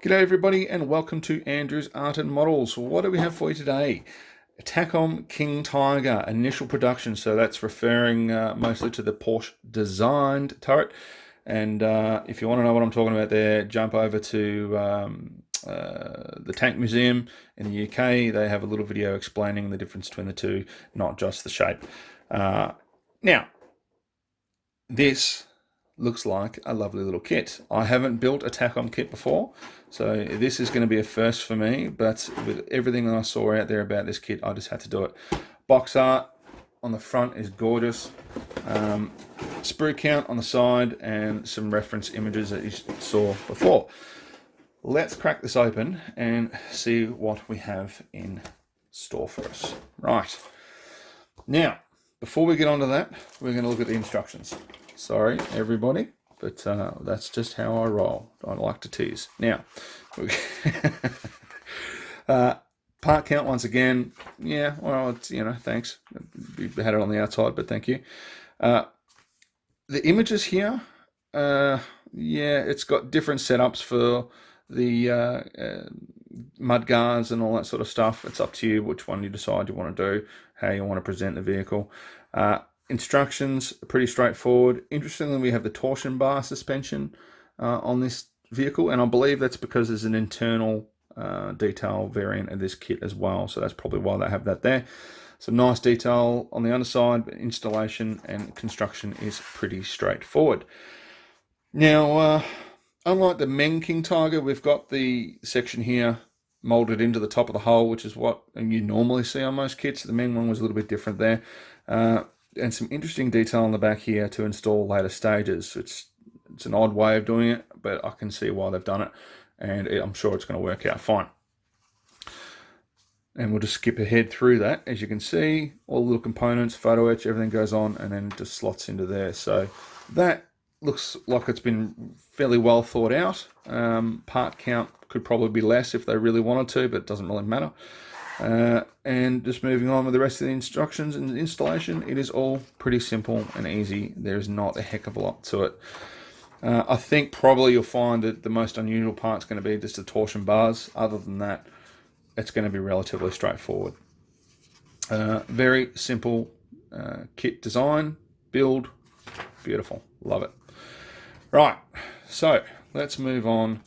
G'day everybody and welcome to Andrew's Art and Models. What do we have for you today? Takom King Tiger initial production, so that's referring mostly to the Porsche designed turret. And if you want to know what I'm talking about there, jump over to the Tank Museum in the UK. They have a little video explaining the difference between the two, not just the shape. Now, this looks like a lovely little kit. I haven't built a Takom kit before, so this is going to be a first for me, but with everything that I saw out there about this kit, I just had to do it. Box art on the front is gorgeous. Sprue count on the side and some reference images that you saw before. Let's crack this open and see what we have in store for us. Right. Now, before we get on to that, we're going to look at the instructions. Sorry, everybody, but that's just how I roll. I like to tease. Now, part count once again. Yeah, well, it's, thanks. We had it on the outside, but thank you. The images here, yeah, it's got different setups for the mud guards and all that sort of stuff. It's up to you which one you decide you want to do, how you want to present the vehicle. Instructions are pretty straightforward. Interestingly, we have the torsion bar suspension on this vehicle, and I believe that's because there's an internal detail variant of this kit as well, so that's probably why they have that there. Some nice detail on the underside, but installation and construction is pretty straightforward. Now, unlike the Meng King Tiger, we've got the section here molded into the top of the hull, which is what you normally see on most kits. The Meng one was a little bit different there. And some interesting detail on the back here to install later stages. It's an odd way of doing it, but I can see why they've done it, and I'm sure it's going to work out fine. And we'll just skip ahead through that. As you can see, all the little components, photo etch, everything goes on, and then just slots into there. So that looks like it's been fairly well thought out. Part count could probably be less if they really wanted to, but it doesn't really matter. And just moving on with the rest of the instructions and the installation, it is all pretty simple and easy. There's not a heck of a lot to it. I think probably you'll find that the most unusual part's going to be just the torsion bars. Other than that, it's going to be relatively straightforward. Very simple kit design, build, beautiful, love it. Right, so let's move on.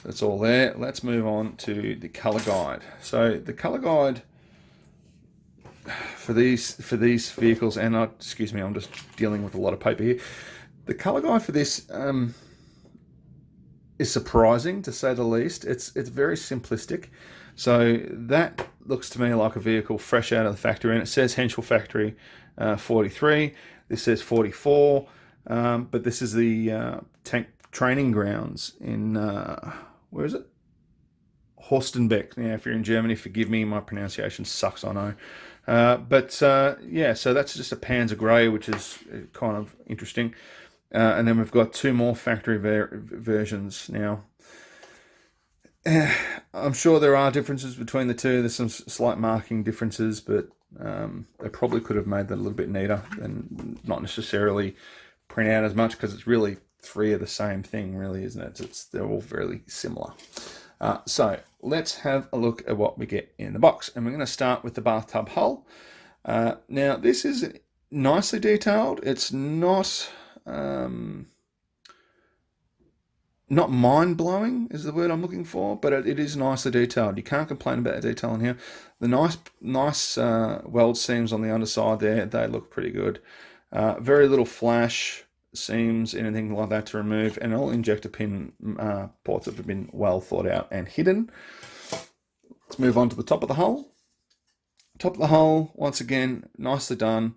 That's all there. Let's move on to the color guide. So the color guide for these vehicles, and excuse me, I'm just dealing with a lot of paper here. The color guide for this is surprising, to say the least. It's very simplistic. So that looks to me like a vehicle fresh out of the factory, and it says Henschel Factory 43. This says 44, but this is the tank training grounds in where is it? Horstenbeck. Now, if you're in Germany, forgive me, my pronunciation sucks, I know. Yeah, so that's just a Panzer Grey, which is kind of interesting. And then we've got two more factory versions now. I'm sure there are differences between the two. There's some slight marking differences, but they probably could have made that a little bit neater and not necessarily print out as much, because it's really three of the same thing, really, isn't it? They're all very similar. So let's have a look at what we get in the box, and we're going to start with the bathtub hull. Now, this is nicely detailed. It's not mind-blowing is the word I'm looking for, but it is nicely detailed. You can't complain about the detail in here. The nice weld seams on the underside there, they look pretty good. Very little flash, seams, anything like that to remove, and all injector pin ports have been well thought out and hidden. Let's move on to the top of the hull. Top of the hull, once again, nicely done.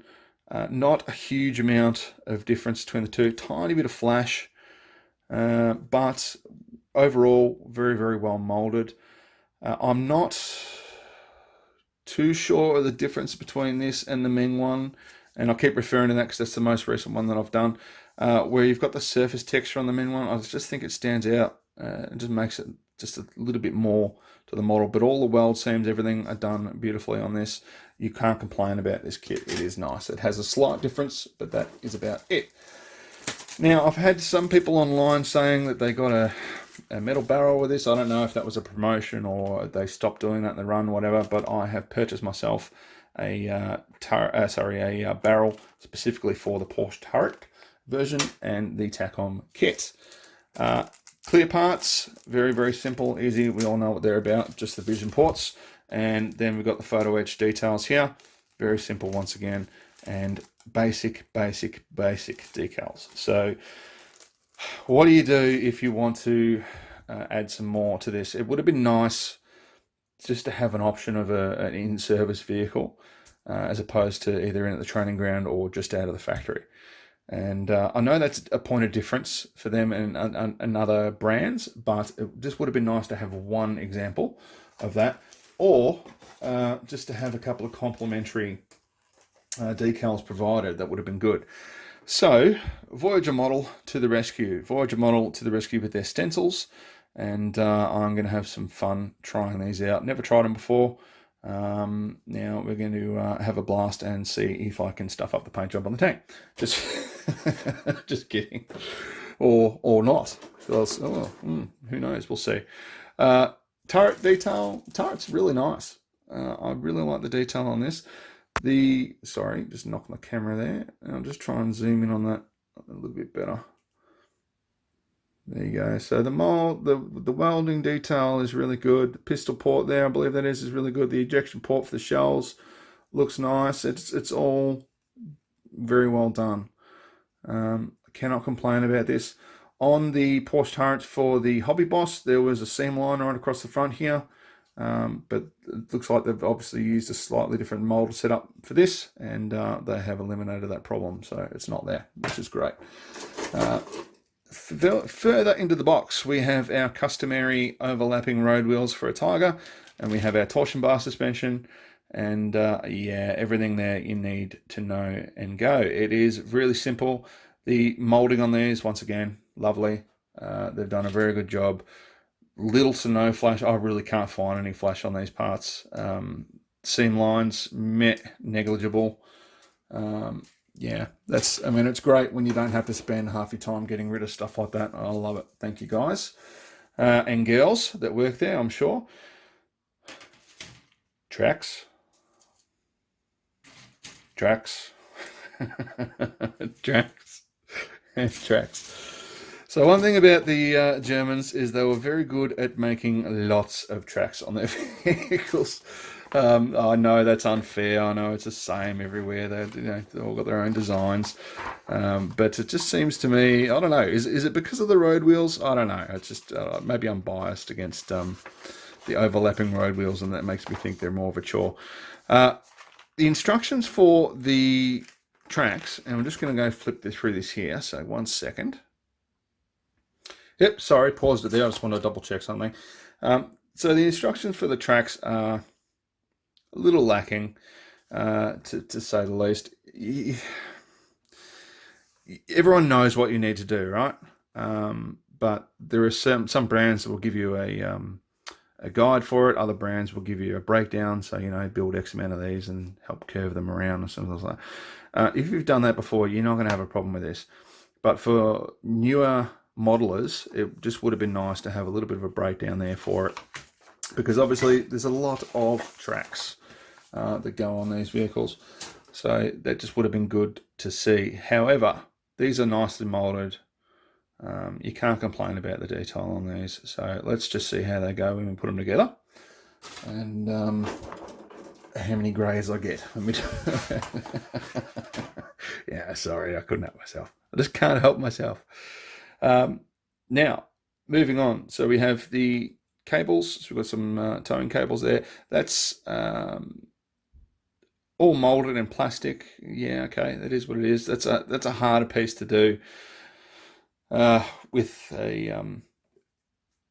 Not a huge amount of difference between the two. Tiny bit of flash, but overall very, very well molded. I'm not too sure of the difference between this and the Meng one, and I'll keep referring to that because that's the most recent one that I've done. Where you've got the surface texture on the Meng one, I just think it stands out. It just makes it just a little bit more to the model, but all the weld seams, everything are done beautifully on this. You can't complain about this kit. It is nice. It has a slight difference, but that is about it. Now, I've had some people online saying that they got a a metal barrel with this. I don't know if that was a promotion or they stopped doing that in the run, whatever, but I have purchased myself a barrel specifically for the Porsche turret version and the Takom kit. Clear parts, very, very simple, easy. We all know what they're about, just the vision ports. And then we've got the photo etch details here. Very simple once again. And basic decals. So what do you do if you want to add some more to this? It would have been nice just to have an option of an in-service vehicle as opposed to either in at the training ground or just out of the factory. And I know that's a point of difference for them and other brands, but it just would have been nice to have one example of that, or just to have a couple of complementary decals provided. That would have been good. So, Voyager model to the rescue. Voyager model to the rescue with their stencils, and I'm going to have some fun trying these out. Never tried them before. Now we're going to have a blast and see if I can stuff up the paint job on the tank. Just, just kidding, or not. Who knows? We'll see. Turret detail. Turret's really nice. I really like the detail on this. Sorry, just knocked my camera there. I'll just try and zoom in on that a little bit better. There you go. So the mold, the welding detail is really good. The pistol port there, I believe that is really good. The ejection port for the shells looks nice. It's all very well done. I cannot complain about this. On the Porsche turrets for the Hobby Boss, there was a seam line right across the front here. But it looks like they've obviously used a slightly different mold setup for this, and they have eliminated that problem, so it's not there, which is great. Further into the box, we have our customary overlapping road wheels for a Tiger, and we have our torsion bar suspension, and yeah, everything there you need to know and go. It is really simple. The molding on these, once again, lovely. They've done a very good job. Little to no flash. I really can't find any flash on these parts. Seam lines, negligible. Yeah, I mean, it's great when you don't have to spend half your time getting rid of stuff like that. I love it. Thank you, guys and girls that work there, I'm sure. Tracks. Tracks. So one thing about the Germans is they were very good at making lots of tracks on their vehicles. I know that's unfair. I know it's the same everywhere. They've all got their own designs. But it just seems to me, I don't know, is it because of the road wheels? I don't know. It's just, maybe I'm biased against the overlapping road wheels, and that makes me think they're more of a chore. The instructions for the tracks, and I'm just going to go flip through this here. So 1 second. Yep, sorry, paused it there. I just want to double check something. So the instructions for the tracks are a little lacking, to say the least. Everyone knows what you need to do, right? But there are some brands that will give you a guide for it. Other brands will give you a breakdown. So, build X amount of these and help curve them around or something like that. If you've done that before, you're not going to have a problem with this. But for newer modelers, it just would have been nice to have a little bit of a breakdown there for it, because obviously there's a lot of tracks that go on these vehicles, so that just would have been good to see. However, these are nicely molded. You can't complain about the detail on these, so let's just see how they go when we put them together, and how many greys I get. Yeah, sorry, I couldn't help myself. I just can't help myself. Now, moving on. So we have the cables. So we've got some towing cables there. That's all molded in plastic. Yeah, okay, that is what it is. That's a harder piece to do with a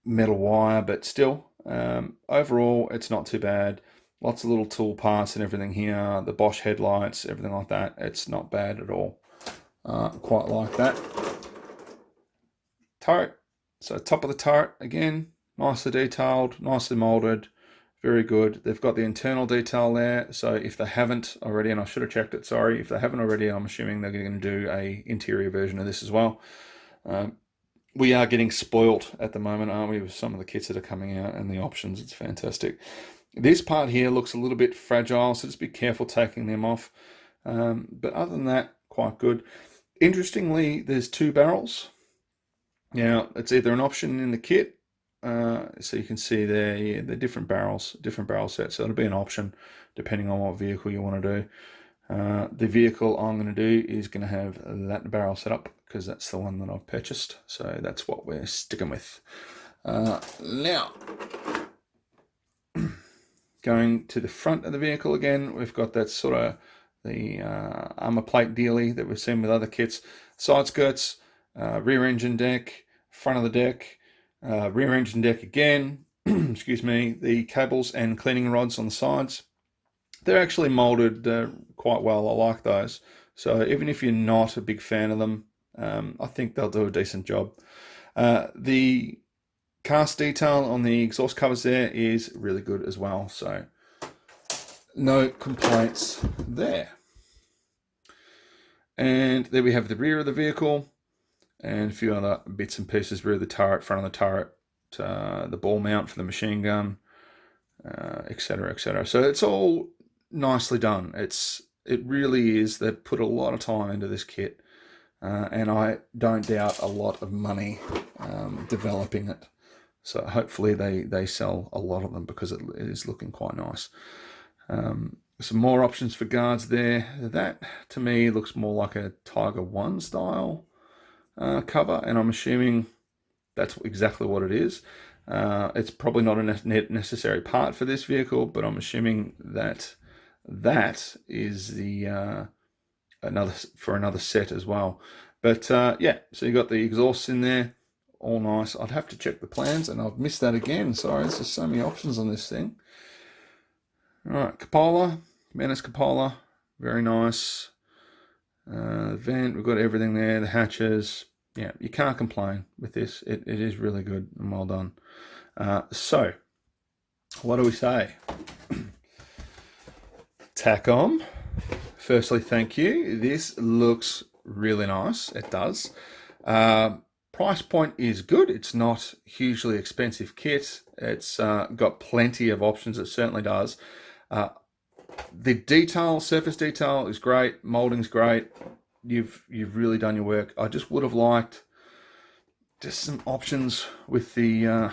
metal wire, but still, overall, it's not too bad. Lots of little tool parts and everything here. The Bosch headlights, everything like that. It's not bad at all. Quite like that. Turret. So top of the turret, again, nicely detailed, nicely molded, very good. They've got the internal detail there. So if they haven't already, and I should have checked it, sorry, if they haven't already, I'm assuming they're going to do a interior version of this as well. we are getting spoilt at the moment, aren't we, with some of the kits that are coming out and the options. It's fantastic. This part here looks a little bit fragile, so just be careful taking them off. But other than that, quite good. Interestingly, there's 2 barrels. Now, it's either an option in the kit, so you can see there, yeah, they're different barrel sets, so it'll be an option depending on what vehicle you want to do. The vehicle I'm going to do is going to have that barrel set up because that's the one that I've purchased, so that's what we're sticking with. Now, going to the front of the vehicle again, we've got that sort of the armor plate dealy that we've seen with other kits. Side skirts, rear engine deck, front of the deck, rear engine deck again, excuse me, the cables and cleaning rods on the sides. They're actually molded quite well. I like those. So even if you're not a big fan of them, I think they'll do a decent job. The cast detail on the exhaust covers there is really good as well. So no complaints there. And there we have the rear of the vehicle and a few other bits and pieces. Rear of the turret, front of the turret, the ball mount for the machine gun, etc., etc. So it's all nicely done. It really is. They've put a lot of time into this kit, and I don't doubt a lot of money developing it. So hopefully they sell a lot of them because it is looking quite nice. Some more options for guards there. That to me looks more like a Tiger 1 style cover, and I'm assuming that's exactly what it is. It's probably not a necessary part for this vehicle, but I'm assuming that is the another set as well. But yeah, so you got the exhausts in there, all nice. I'd have to check the plans, and I've missed that again. Sorry, there's just so many options on this thing. All right, cupola, Menace cupola, very nice. Vent, we've got everything there. The hatches, yeah, you can't complain with this. It is really good and well done. So, what do we say? Takom, firstly, thank you. This looks really nice. It does. Price point is good. It's not hugely expensive kit. It's got plenty of options. It certainly does. The detail, surface detail is great. Molding's great. You've really done your work. I just would have liked just some options with the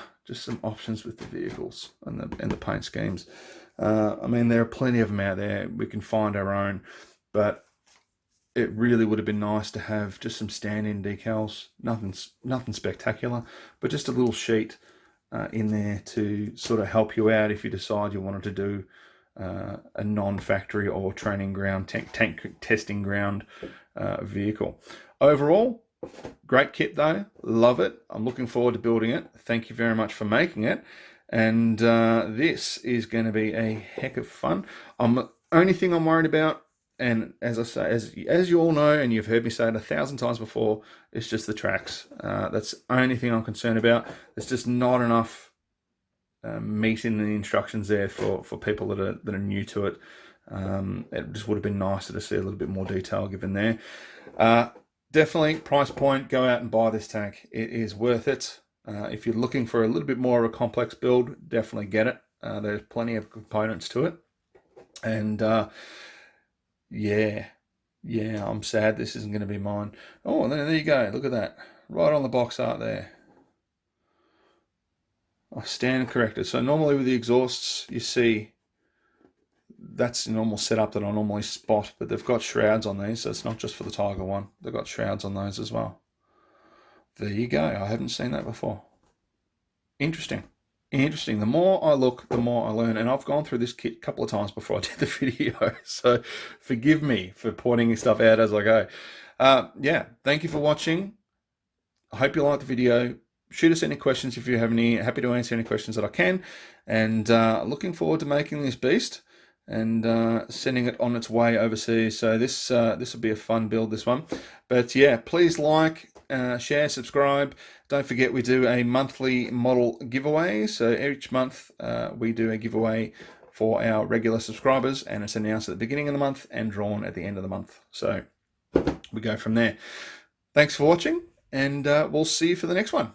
vehicles and the paint schemes. I mean, there are plenty of them out there. We can find our own, but it really would have been nice to have just some stand-in decals. Nothing spectacular, but just a little sheet in there to sort of help you out if you decide you wanted to do a non-factory or training ground, tank testing ground vehicle. Overall, great kit though. Love it. I'm looking forward to building it. Thank you very much for making it. And this is going to be a heck of fun. Only thing I'm worried about, and as I say, as you all know, and you've heard me say it 1,000 times before, it's just the tracks. That's the only thing I'm concerned about. There's just not enough meat in the instructions there for people that are new to it. It just would have been nicer to see a little bit more detail given there. Definitely price point, go out and buy this tank. It is worth it. If you're looking for a little bit more of a complex build, definitely get it. There's plenty of components to it. And yeah, I'm sad this isn't going to be mine. Oh, there you go. Look at that. Right on the box art there. I stand corrected. So normally with the exhausts, you see that's the normal setup that I normally spot, but they've got shrouds on these, so it's not just for the Tiger 1. They've got shrouds on those as well. There you go. I haven't seen that before. Interesting. The more I look, the more I learn. And I've gone through this kit a couple of times before I did the video. So forgive me for pointing stuff out as I go. Yeah, thank you for watching. I hope you liked the video. Shoot us any questions if you have any. Happy to answer any questions that I can. And looking forward to making this beast and sending it on its way overseas. So this will be a fun build, this one. But yeah, please like, share, subscribe. Don't forget we do a monthly model giveaway. So each month we do a giveaway for our regular subscribers, and it's announced at the beginning of the month and drawn at the end of the month. So we go from there. Thanks for watching, and we'll see you for the next one.